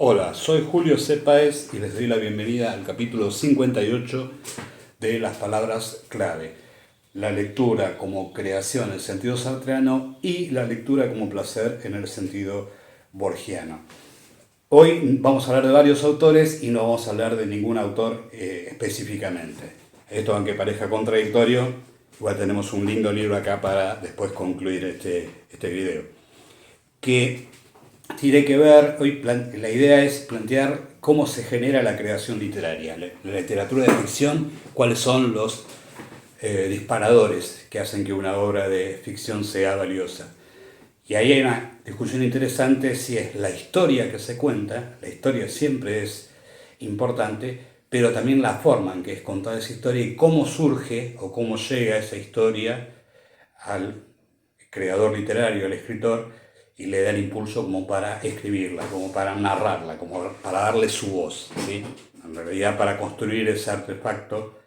Hola, soy Julio C. Páez y les doy la bienvenida al capítulo 58 de las palabras clave. La lectura como creación en el sentido sartreano y la lectura como placer en el sentido borgiano. Hoy vamos a hablar de varios autores y no vamos a hablar de ningún autor específicamente. Esto, aunque parezca contradictorio, igual tenemos un lindo libro acá para después concluir este video. Que tiene que ver, hoy la idea es plantear cómo se genera la creación literaria, la literatura de ficción, cuáles son los disparadores que hacen que una obra de ficción sea valiosa. Y ahí hay una discusión interesante si es la historia que se cuenta, la historia siempre es importante, pero también la forma en que es contada esa historia y cómo surge o cómo llega esa historia al creador literario, al escritor, y le da el impulso como para escribirla, como para narrarla, como para darle su voz, ¿sí? En realidad para construir ese artefacto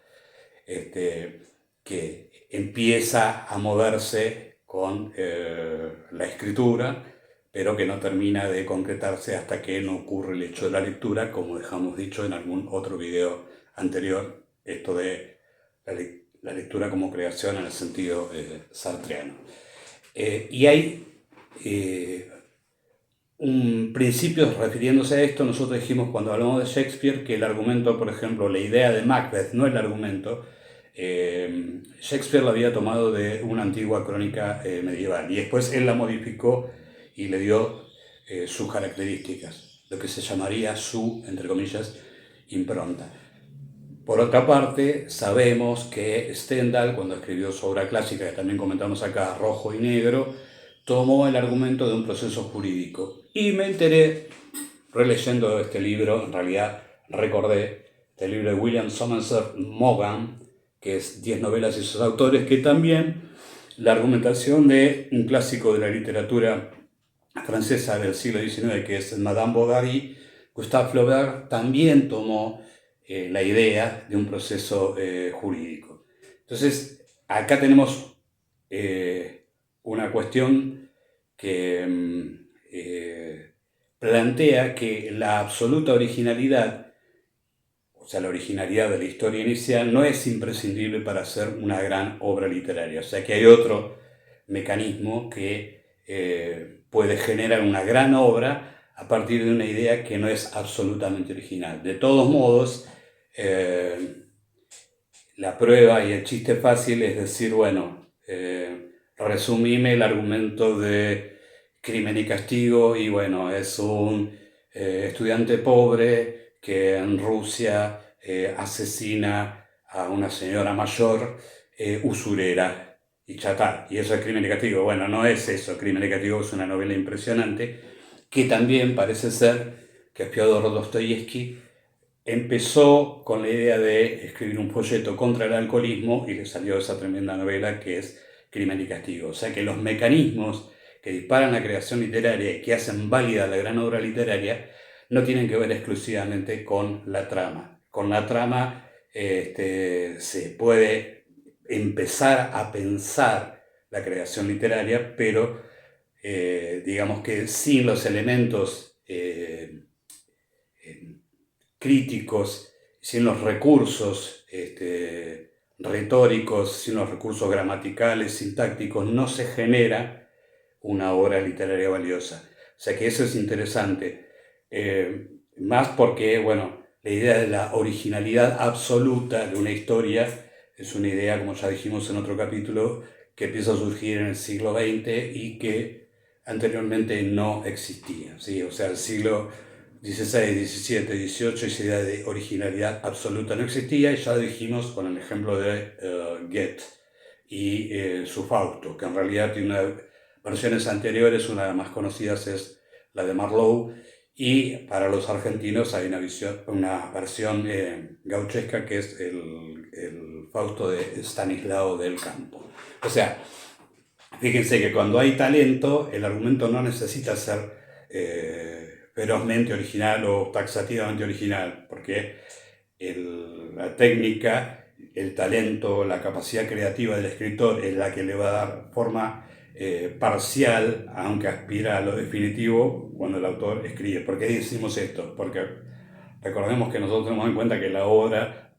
que empieza a moverse con la escritura, pero que no termina de concretarse hasta que no ocurre el hecho de la lectura, como dejamos dicho en algún otro video anterior, esto de la lectura como creación en el sentido sartreano. Y hay un principio refiriéndose a esto. Nosotros dijimos cuando hablamos de Shakespeare que el argumento, por ejemplo, la idea de Macbeth, no el argumento, Shakespeare la había tomado de una antigua crónica medieval y después él la modificó y le dio sus características, lo que se llamaría su, entre comillas, impronta. Por otra parte, sabemos que Stendhal, cuando escribió su obra clásica, que también comentamos acá, Rojo y Negro, tomó el argumento de un proceso jurídico. Y me enteré, releyendo este libro, en realidad recordé este libro de William Somerset Maugham, que es 10 novelas y sus autores, que también la argumentación de un clásico de la literatura francesa del siglo XIX, que es Madame Bovary, Gustave Flaubert, también tomó la idea de un proceso jurídico. Entonces, acá tenemos una cuestión que plantea que la absoluta originalidad, o sea, la originalidad de la historia inicial, no es imprescindible para hacer una gran obra literaria. O sea, que hay otro mecanismo que puede generar una gran obra a partir de una idea que no es absolutamente original. De todos modos, la prueba y el chiste fácil es decir, bueno, resumime el argumento de Crimen y Castigo y bueno, es un estudiante pobre que en Rusia asesina a una señora mayor usurera y chatá, y eso es Crimen y Castigo. Bueno, no es eso. Crimen y Castigo es una novela impresionante que también parece ser que Fyodor Dostoyevsky empezó con la idea de escribir un folleto contra el alcoholismo y le salió esa tremenda novela que es Crimen y Castigo. O sea que los mecanismos que disparan la creación literaria y que hacen válida la gran obra literaria no tienen que ver exclusivamente con la trama. Con la trama se puede empezar a pensar la creación literaria, pero digamos que sin los elementos críticos, sin los recursos retóricos, sin los recursos gramaticales, sintácticos, no se genera una obra literaria valiosa. O sea que eso es interesante, más porque, bueno, la idea de la originalidad absoluta de una historia es una idea, como ya dijimos en otro capítulo, que empieza a surgir en el siglo XX y que anteriormente no existía, ¿sí? O sea, el siglo XVI, XVII, XVIII, esa idea de originalidad absoluta no existía, y ya dijimos con el ejemplo de Goethe y su Fausto, que en realidad tiene versiones anteriores. Una de las más conocidas es la de Marlowe, y para los argentinos hay una versión gauchesca que es el Fausto de Stanislao del Campo. O sea, fíjense que cuando hay talento, el argumento no necesita ser ferozmente original o taxativamente original, porque la técnica, el talento, la capacidad creativa del escritor es la que le va a dar forma parcial, aunque aspira a lo definitivo cuando el autor escribe. ¿Por qué decimos esto? Porque recordemos que nosotros tenemos en cuenta que la obra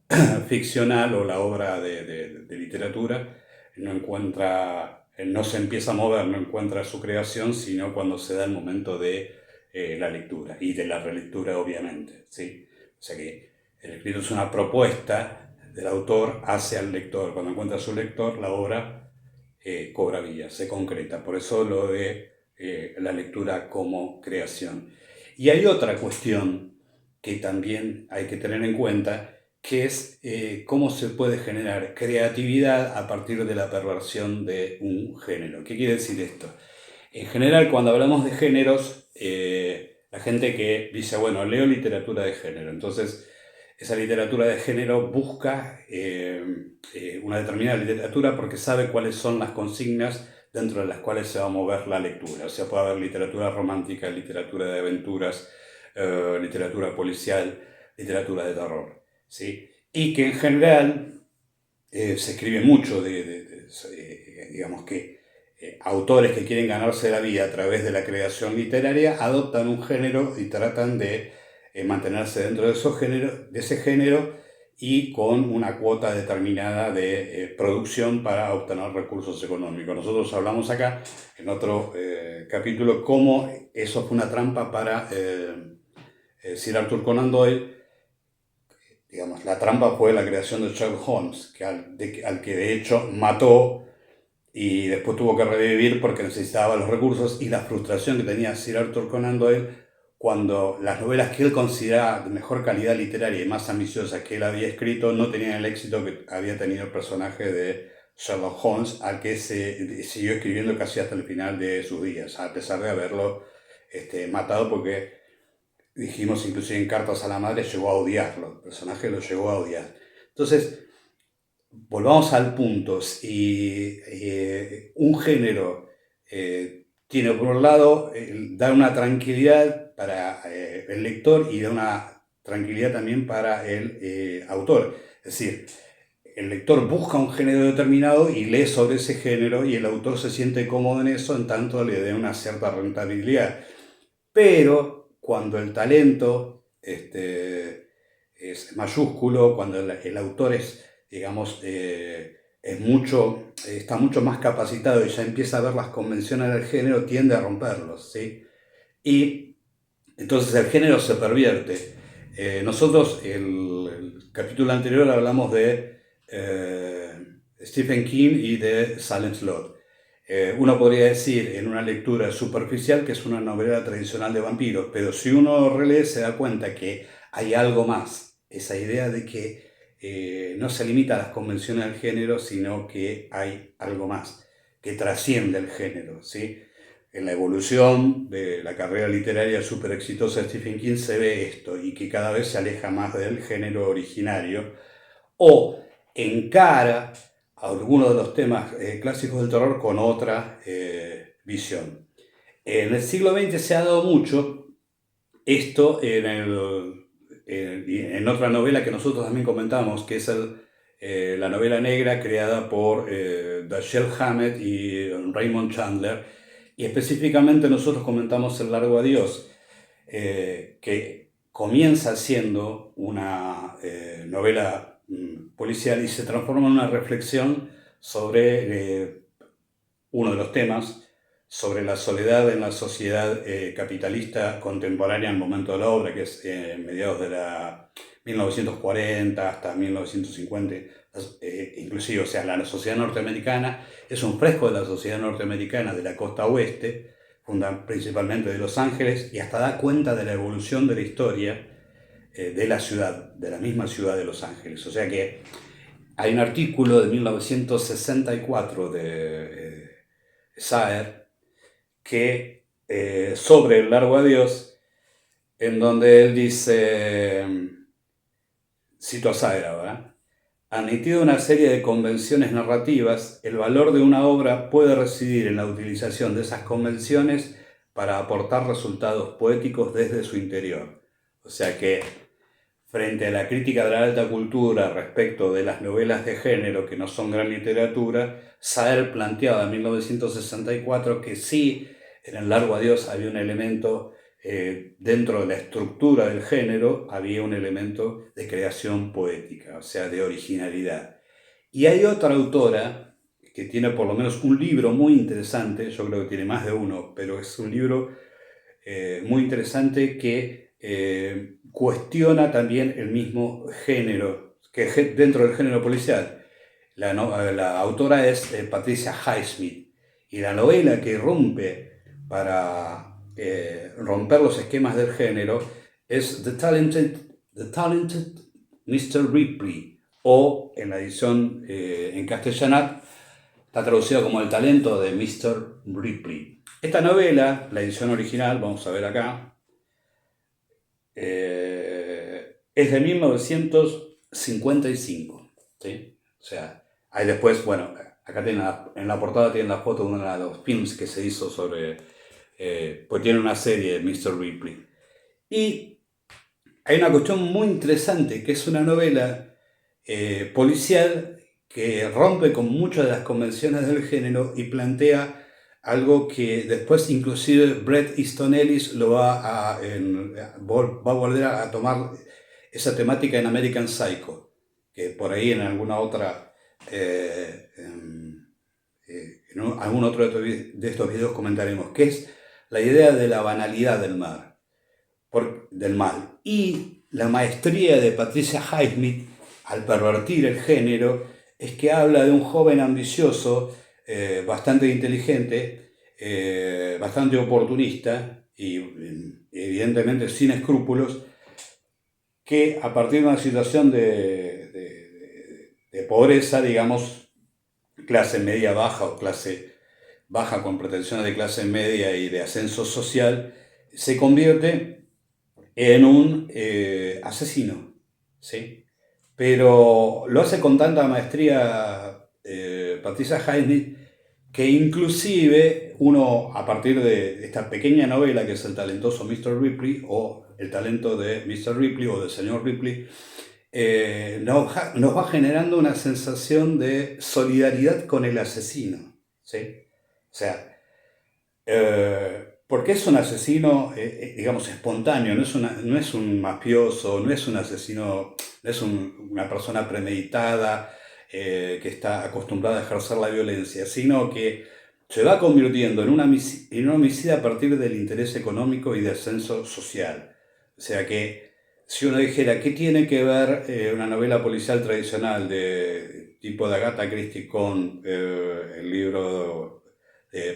ficcional o la obra de literatura no se empieza a mover, no encuentra su creación, sino cuando se da el momento de la lectura y de la relectura, obviamente, ¿sí? O sea que el escrito es una propuesta del autor hacia el lector. Cuando encuentra a su lector, la obra cobra vida, se concreta. Por eso lo de la lectura como creación. Y hay otra cuestión que también hay que tener en cuenta, que es cómo se puede generar creatividad a partir de la perversión de un género. ¿Qué quiere decir esto? En general, cuando hablamos de géneros, la gente que dice, bueno, leo literatura de género, entonces esa literatura de género busca una determinada literatura porque sabe cuáles son las consignas dentro de las cuales se va a mover la lectura. O sea, puede haber literatura romántica, literatura de aventuras, literatura policial, literatura de terror, ¿sí? Y que en general se escribe mucho digamos que autores que quieren ganarse la vida a través de la creación literaria adoptan un género y tratan de mantenerse dentro de ese género y con una cuota determinada de producción para obtener recursos económicos. Nosotros hablamos acá, en otro capítulo, cómo eso fue una trampa para Sir Arthur Conan Doyle. Digamos, la trampa fue la creación de Sherlock Holmes, al que de hecho mató y después tuvo que revivir porque necesitaba los recursos, y la frustración que tenía Sir Arthur Conan Doyle cuando las novelas que él consideraba de mejor calidad literaria y más ambiciosas que él había escrito no tenían el éxito que había tenido el personaje de Sherlock Holmes, al que se siguió escribiendo casi hasta el final de sus días, a pesar de haberlo matado, porque dijimos inclusive en Cartas a la Madre llegó a odiarlo, el personaje lo llegó a odiar. Entonces, volvamos al punto. Si un género tiene por un lado dar una tranquilidad para el lector y da una tranquilidad también para el autor. Es decir, el lector busca un género determinado y lee sobre ese género y el autor se siente cómodo en eso, en tanto le dé una cierta rentabilidad. Pero cuando el talento es mayúsculo, cuando el autor es, digamos, está mucho más capacitado y ya empieza a ver las convenciones del género, tiende a romperlos, ¿sí? Y entonces el género se pervierte. Nosotros, el capítulo anterior, hablamos de Stephen King y de Salem Slot. Uno podría decir en una lectura superficial que es una novela tradicional de vampiros, pero si uno relee se da cuenta que hay algo más. Esa idea de que no se limita a las convenciones del género, sino que hay algo más, que trasciende el género, ¿sí? En la evolución de la carrera literaria súper exitosa de Stephen King se ve esto, y que cada vez se aleja más del género originario, o encara a algunos de los temas clásicos del terror con otra visión. En el siglo XX se ha dado mucho esto en otra novela que nosotros también comentamos, que es la novela negra creada por Dashiell Hammett y Raymond Chandler, y específicamente nosotros comentamos El largo adiós, que comienza siendo una novela policial y se transforma en una reflexión sobre uno de los temas, sobre la soledad en la sociedad capitalista contemporánea al momento de la obra, que es mediados de la 1940 hasta 1950, inclusive, o sea, la sociedad norteamericana es un fresco de la sociedad norteamericana de la costa oeste, principalmente de Los Ángeles, y hasta da cuenta de la evolución de la historia de la ciudad, de la misma ciudad de Los Ángeles. O sea que hay un artículo de 1964 de Saer que sobre El largo adiós, en donde él dice, cito a Saer ahora: admitido una serie de convenciones narrativas, el valor de una obra puede residir en la utilización de esas convenciones para aportar resultados poéticos desde su interior. O sea que frente a la crítica de la alta cultura respecto de las novelas de género que no son gran literatura, Saer planteaba en 1964 que sí, en El largo adiós había un elemento, dentro de la estructura del género, había un elemento de creación poética, o sea, de originalidad. Y hay otra autora que tiene por lo menos un libro muy interesante, yo creo que tiene más de uno, pero es un libro muy interesante que cuestiona también el mismo género, que dentro del género policial. La autora es Patricia Highsmith, y la novela que rompe para romper los esquemas del género es The Talented Mr. Ripley, o en la edición en castellano está traducido como El talento de Mr. Ripley. Esta novela, la edición original, vamos a ver acá, es de 1955, ¿sí? O sea, hay después, bueno, acá en la portada tienen la foto de uno de los films que se hizo sobre, pues tiene una serie, Mr. Ripley. Y hay una cuestión muy interesante, que es una novela policial que rompe con muchas de las convenciones del género y plantea algo que después inclusive Bret Easton Ellis va a volver a tomar esa temática en American Psycho, que por ahí en alguna otra, en algún otro de estos videos comentaremos, que es la idea de la banalidad del mal. Y la maestría de Patricia Highsmith al pervertir el género es que habla de un joven ambicioso, bastante inteligente, bastante oportunista y evidentemente sin escrúpulos, que a partir de una situación de pobreza, digamos, clase media baja o clase baja con pretensiones de clase media y de ascenso social, se convierte en un asesino, ¿sí? Pero lo hace con tanta maestría Patricia Highsmith, que inclusive uno, a partir de esta pequeña novela que es El talentoso Mr. Ripley, o El talento de Mr. Ripley, o del señor Ripley, nos va generando una sensación de solidaridad con el asesino, ¿sí? O sea, porque es un asesino, digamos, espontáneo, no es un mafioso, no es un asesino, no es una persona premeditada que está acostumbrada a ejercer la violencia, sino que se va convirtiendo en un homicida a partir del interés económico y del ascenso social. O sea que si uno dijera, ¿qué tiene que ver una novela policial tradicional de tipo de Agatha Christie con el libro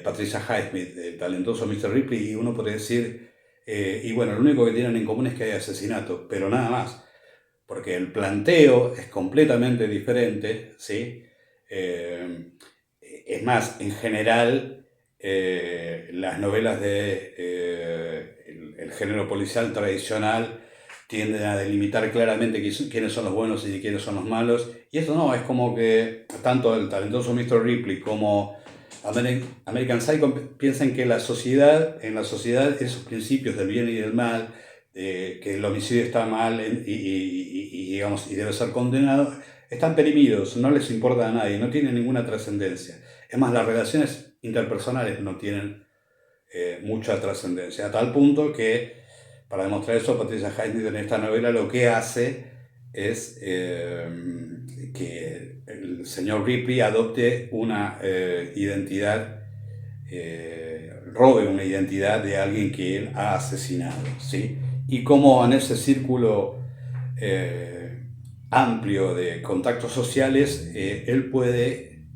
Patricia Highsmith, el talentoso Mr. Ripley? Y uno podría decir, y bueno, lo único que tienen en común es que hay asesinato, pero nada más, porque el planteo es completamente diferente, ¿sí? Es más, en general, las novelas el género policial tradicional tienden a delimitar claramente quiénes son los buenos y quiénes son los malos, y eso no, es como que tanto el talentoso Mr. Ripley como American Psycho piensan que en la sociedad esos principios del bien y del mal, que el homicidio está mal digamos, y debe ser condenado, están perimidos, no les importa a nadie, no tienen ninguna trascendencia. Es más, las relaciones interpersonales no tienen mucha trascendencia, a tal punto que, para demostrar eso, Patricia Highsmith en esta novela lo que hace es que el señor Ripley adopte una identidad, robe una identidad de alguien que él ha asesinado, ¿sí? Y como en ese círculo amplio de contactos sociales, él puede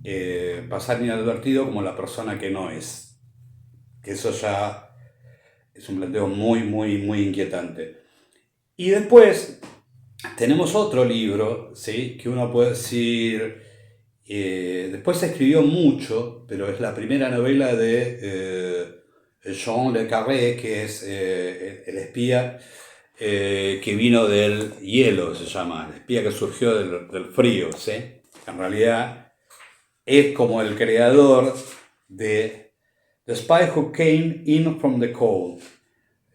pasar inadvertido como la persona que no es. Que eso ya es un planteo muy, muy, muy inquietante. Y después tenemos otro libro, ¿sí? Que uno puede decir, después se escribió mucho, pero es la primera novela de Jean Le Carré, que es el espía que vino del hielo, se llama, el espía que surgió del frío, ¿sí? En realidad es como el creador de The Spy Who Came In From the Cold,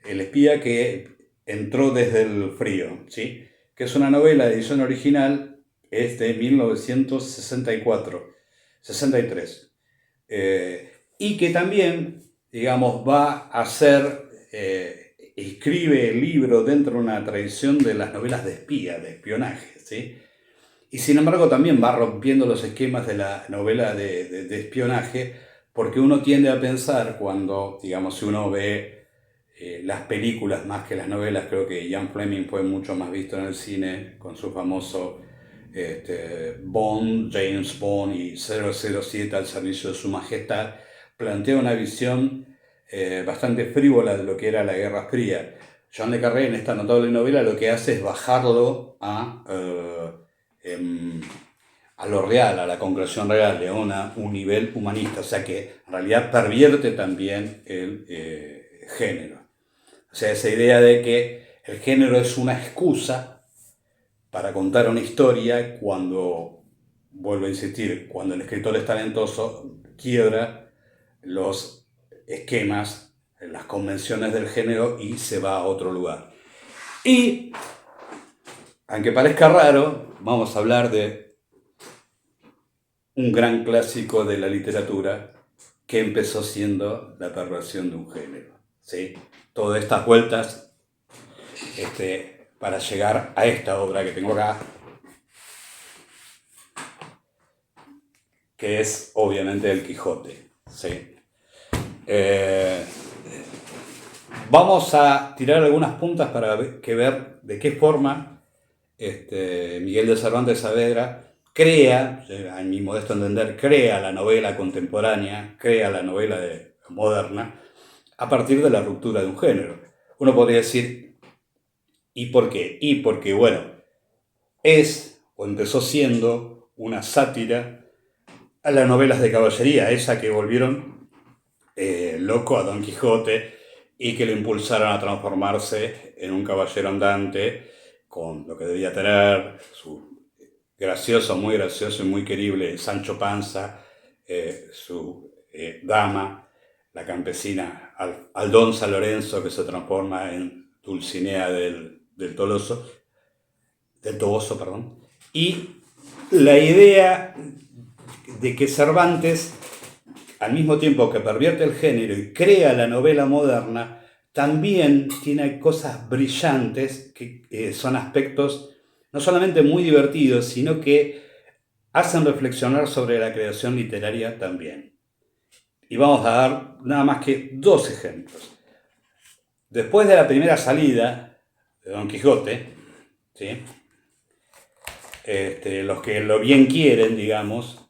el espía que entró desde el frío, ¿sí? que es una novela de edición original, es de 1963. Y que también, digamos, va a ser, escribe el libro dentro de una tradición de las novelas de espía, de espionaje, ¿sí? Y sin embargo también va rompiendo los esquemas de la novela de espionaje, porque uno tiende a pensar cuando, digamos, si uno ve las películas más que las novelas, creo que Ian Fleming fue mucho más visto en el cine con su famoso Bond, James Bond y 007 al servicio de su majestad, plantea una visión bastante frívola de lo que era la Guerra Fría. Jean le Carré en esta notable novela lo que hace es bajarlo a lo real, a la concreción real, a un nivel humanista, o sea que en realidad pervierte también el género. O sea, esa idea de que el género es una excusa para contar una historia cuando, vuelvo a insistir, cuando el escritor es talentoso, quiebra los esquemas, las convenciones del género y se va a otro lugar. Y, aunque parezca raro, vamos a hablar de un gran clásico de la literatura que empezó siendo la perversión de un género, ¿sí? Todas estas vueltas para llegar a esta obra que tengo acá, que es obviamente El Quijote, ¿sí? Vamos a tirar algunas puntas para ver de qué forma Miguel de Cervantes Saavedra crea, en mi modesto entender, crea la novela contemporánea, crea la novela moderna, a partir de la ruptura de un género. Uno podría decir, ¿y por qué? Y porque, bueno, es o empezó siendo una sátira a las novelas de caballería, esa que volvieron loco a Don Quijote y que lo impulsaron a transformarse en un caballero andante con lo que debía tener, su muy gracioso y muy querible Sancho Panza, su dama, la campesina Aldonza Lorenzo, que se transforma en Dulcinea del Toboso, y la idea de que Cervantes, al mismo tiempo que pervierte el género y crea la novela moderna, también tiene cosas brillantes que son aspectos no solamente muy divertidos, sino que hacen reflexionar sobre la creación literaria también. Y vamos a dar nada más que 2 ejemplos. Después de la primera salida de Don Quijote, ¿sí? Los que lo bien quieren, digamos,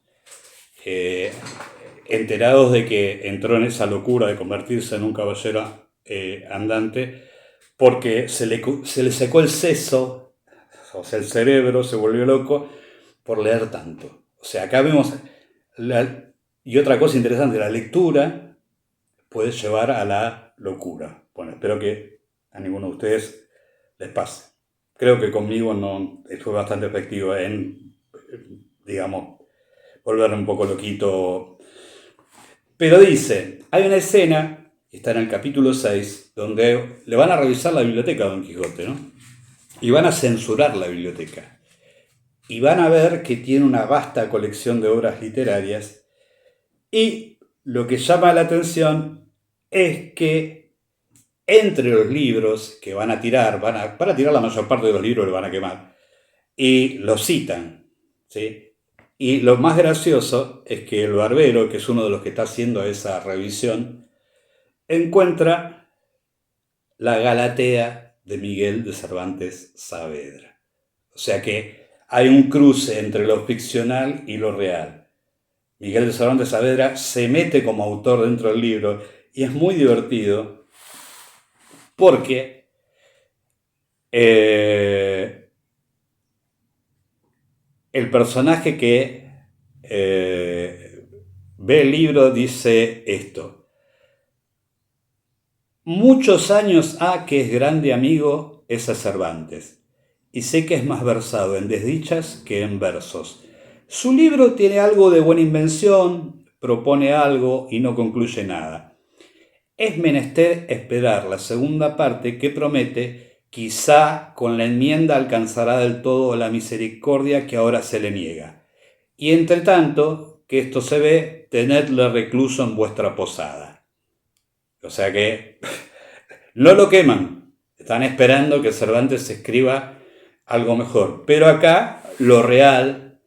enterados de que entró en esa locura de convertirse en un caballero andante, porque se le secó el seso, o sea, el cerebro se volvió loco por leer tanto. O sea, acá vemos, y otra cosa interesante, la lectura puede llevar a la locura. Bueno, espero que a ninguno de ustedes les pase. Creo que conmigo no fue bastante efectivo en, digamos, volver un poco loquito. Pero dice, hay una escena, está en el capítulo 6, donde le van a revisar la biblioteca a Don Quijote, ¿no? Y van a censurar la biblioteca. Y van a ver que tiene una vasta colección de obras literarias. Y lo que llama la atención es que entre los libros que van a tirar, van a tirar la mayor parte de los libros, los van a quemar, y los citan, ¿sí? Y lo más gracioso es que el barbero, que es uno de los que está haciendo esa revisión, encuentra la Galatea de Miguel de Cervantes Saavedra. O sea que hay un cruce entre lo ficcional y lo real. Miguel de Cervantes Saavedra se mete como autor dentro del libro y es muy divertido porque el personaje que ve el libro dice esto: muchos años ha que es grande amigo ese Cervantes, y sé que es más versado en desdichas que en versos. Su libro tiene algo de buena invención, propone algo y no concluye nada. Es menester esperar la segunda parte que promete Quizá con la enmienda alcanzará del todo la misericordia que ahora se le niega. Y entre tanto, que esto se ve, tenedle recluso en vuestra posada. O sea que no lo queman. Están esperando que Cervantes escriba algo mejor. Pero acá lo real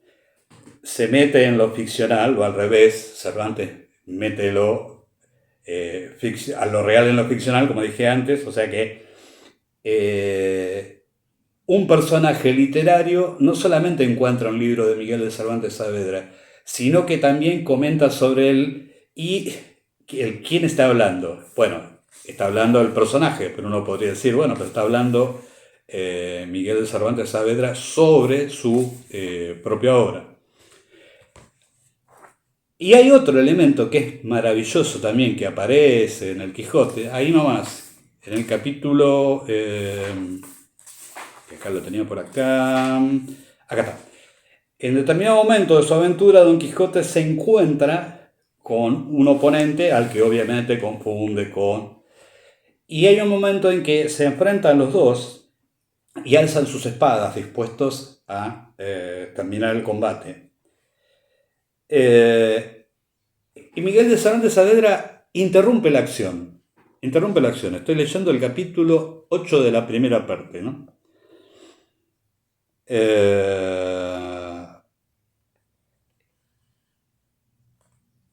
se mete en lo ficcional, o al revés, Cervantes mete a lo real en lo ficcional, como dije antes. O sea que un personaje literario no solamente encuentra un libro de Miguel de Cervantes Saavedra, sino que también comenta sobre él y quién está hablando. Bueno, está hablando el personaje, pero uno podría decir, bueno, pero está hablando Miguel de Cervantes Saavedra sobre su propia obra. Y hay otro elemento que es maravilloso también, que aparece en el Quijote, ahí nomás, en el capítulo... acá lo tenía por acá. Acá está. En determinado momento de su aventura, Don Quijote se encuentra con un oponente al que obviamente confunde con... Y hay un momento en que se enfrentan los dos y alzan sus espadas dispuestos a terminar el combate. Y Miguel de Cervantes Saavedra interrumpe la acción. Estoy leyendo el capítulo 8 de la primera parte, ¿no?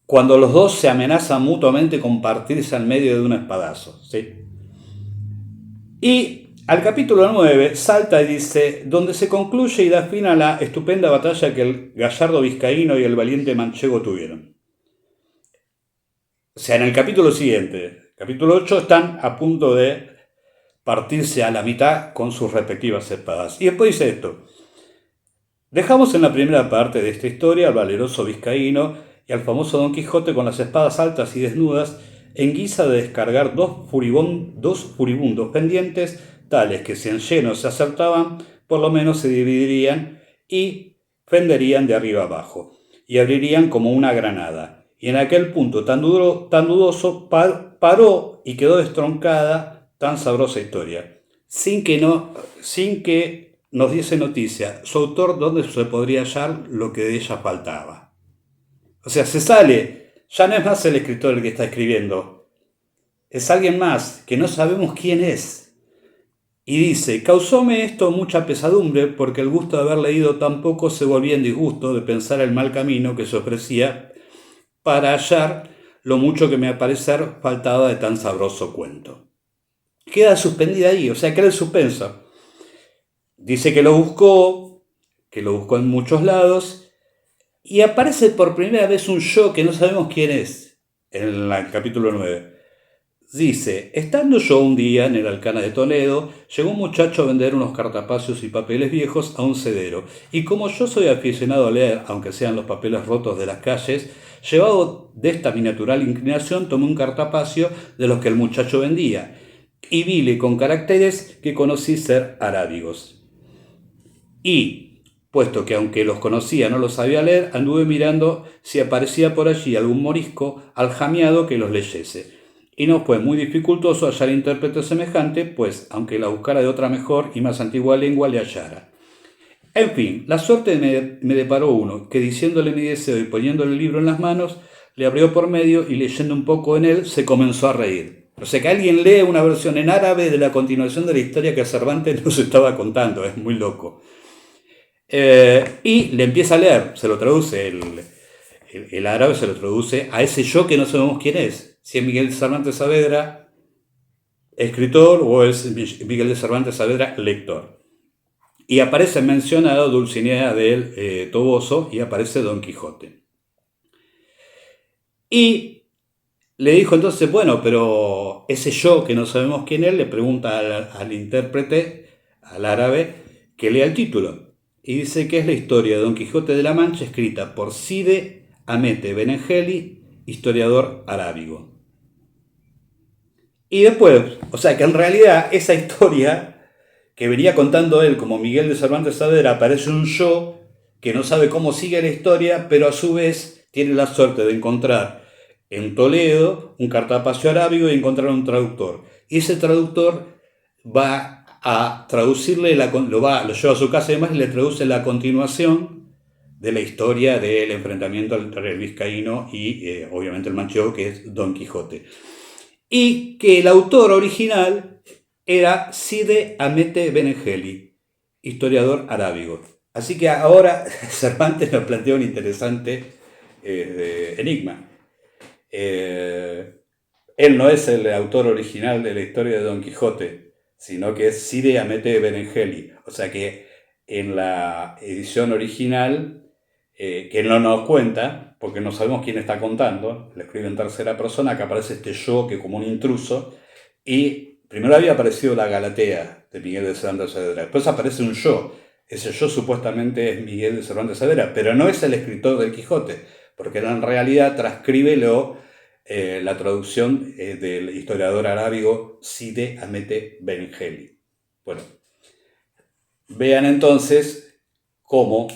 Cuando los dos se amenazan mutuamente con partirse al medio de un espadazo, ¿sí? Y al capítulo 9 salta y dice, donde se concluye y da fin a la estupenda batalla que el gallardo vizcaíno y el valiente manchego tuvieron. O sea, en el capítulo siguiente, capítulo 8, están a punto de partirse a la mitad con sus respectivas espadas. Y después dice esto: dejamos en la primera parte de esta historia al valeroso vizcaíno y al famoso Don Quijote con las espadas altas y desnudas en guisa de descargar dos furibundos pendientes, tales que si en lleno se acertaban, por lo menos se dividirían y fenderían de arriba abajo, y abrirían como una granada. Y en aquel punto tan dudoso paró y quedó destroncada tan sabrosa historia, sin que nos diese noticia su autor dónde se podría hallar lo que de ella faltaba. O sea, se sale, ya no es más el escritor el que está escribiendo, es alguien más que no sabemos quién es. Y dice, causóme esto mucha pesadumbre porque el gusto de haber leído tan poco se volvía en disgusto de pensar el mal camino que se ofrecía para hallar lo mucho que me a parecer faltaba de tan sabroso cuento. Queda suspendida ahí, o sea, queda el suspenso. Dice que lo buscó en muchos lados, y aparece por primera vez un yo que no sabemos quién es, en el capítulo 9. Dice, estando yo un día en el Alcana de Toledo, llegó un muchacho a vender unos cartapacios y papeles viejos a un cedero, y como yo soy aficionado a leer, aunque sean los papeles rotos de las calles, llevado de esta mi natural inclinación, tomé un cartapacio de los que el muchacho vendía, y vile con caracteres que conocí ser arábigos. Y, puesto que aunque los conocía no los sabía leer, anduve mirando si aparecía por allí algún morisco aljamiado que los leyese. Y no fue muy dificultoso hallar intérprete semejante, pues, aunque la buscara de otra mejor y más antigua lengua, le hallara. En fin, la suerte me deparó uno, que diciéndole mi deseo y poniéndole el libro en las manos, le abrió por medio y leyendo un poco en él, se comenzó a reír. O sea que alguien lee una versión en árabe de la continuación de la historia que Cervantes nos estaba contando, es muy loco. Y le empieza a leer, se lo traduce, el árabe se lo traduce a ese yo que no sabemos quién es. Si es Miguel de Cervantes Saavedra, escritor, o es Miguel de Cervantes Saavedra, lector. Y aparece mencionado Dulcinea del Toboso y aparece Don Quijote. Y le dijo entonces, bueno, pero ese yo que no sabemos quién es, le pregunta al intérprete, al árabe, que lea el título. Y dice que es la historia de Don Quijote de la Mancha escrita por Cide Hamete Benengeli, historiador arábigo. Y después, o sea que en realidad esa historia que venía contando él como Miguel de Cervantes Saavedra, aparece un yo que no sabe cómo sigue la historia, pero a su vez tiene la suerte de encontrar en Toledo un cartapacio arábigo y encontrar un traductor. Y ese traductor va a traducirle, lo lleva a su casa y demás y le traduce la continuación de la historia del enfrentamiento entre el vizcaíno y obviamente el manchego, que es Don Quijote. Y que el autor original era Cide Hamete Benengeli, historiador arábigo. Así que ahora Cervantes nos plantea un interesante enigma. Él no es el autor original de la historia de Don Quijote, sino que es Cide Hamete Benengeli. O sea que en la edición original, que no nos cuenta, porque no sabemos quién está contando, lo escribe en tercera persona, que aparece este yo que como un intruso, y primero había aparecido la Galatea de Miguel de Cervantes Saavedra, después aparece un yo. Ese yo supuestamente es Miguel de Cervantes Saavedra, pero no es el escritor del Quijote, porque en realidad transcribe la traducción del historiador arábigo Cide Hamete Benengeli. Bueno, vean entonces cómo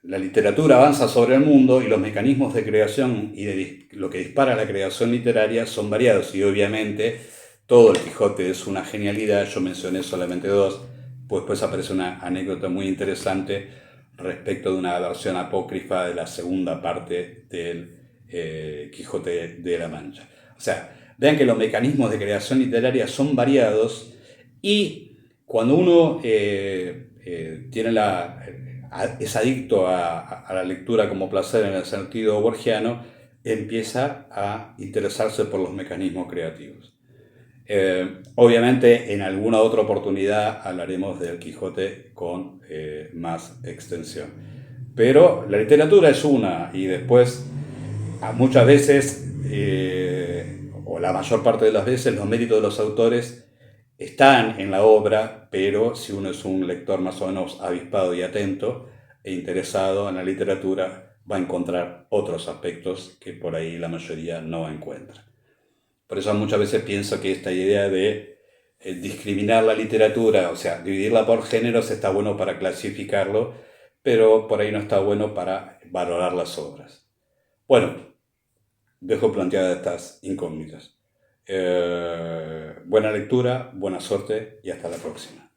la literatura avanza sobre el mundo y los mecanismos de creación y de lo que dispara la creación literaria son variados, y obviamente todo el Quijote es una genialidad. Yo mencioné solamente dos, pues después aparece una anécdota muy interesante respecto de una versión apócrifa de la segunda parte del Quijote de la Mancha. O sea, vean que los mecanismos de creación literaria son variados, y cuando uno es adicto a la lectura como placer en el sentido borgiano, empieza a interesarse por los mecanismos creativos. Obviamente en alguna otra oportunidad hablaremos del Quijote con más extensión. Pero la literatura es una, y después muchas veces, o la mayor parte de las veces, los méritos de los autores están en la obra, pero si uno es un lector más o menos avispado y atento e interesado en la literatura, va a encontrar otros aspectos que por ahí la mayoría no encuentra. Por eso muchas veces pienso que esta idea de discriminar la literatura, o sea, dividirla por géneros, está bueno para clasificarlo, pero por ahí no está bueno para valorar las obras. Bueno, dejo planteadas estas incógnitas. Buena lectura, buena suerte y hasta la próxima.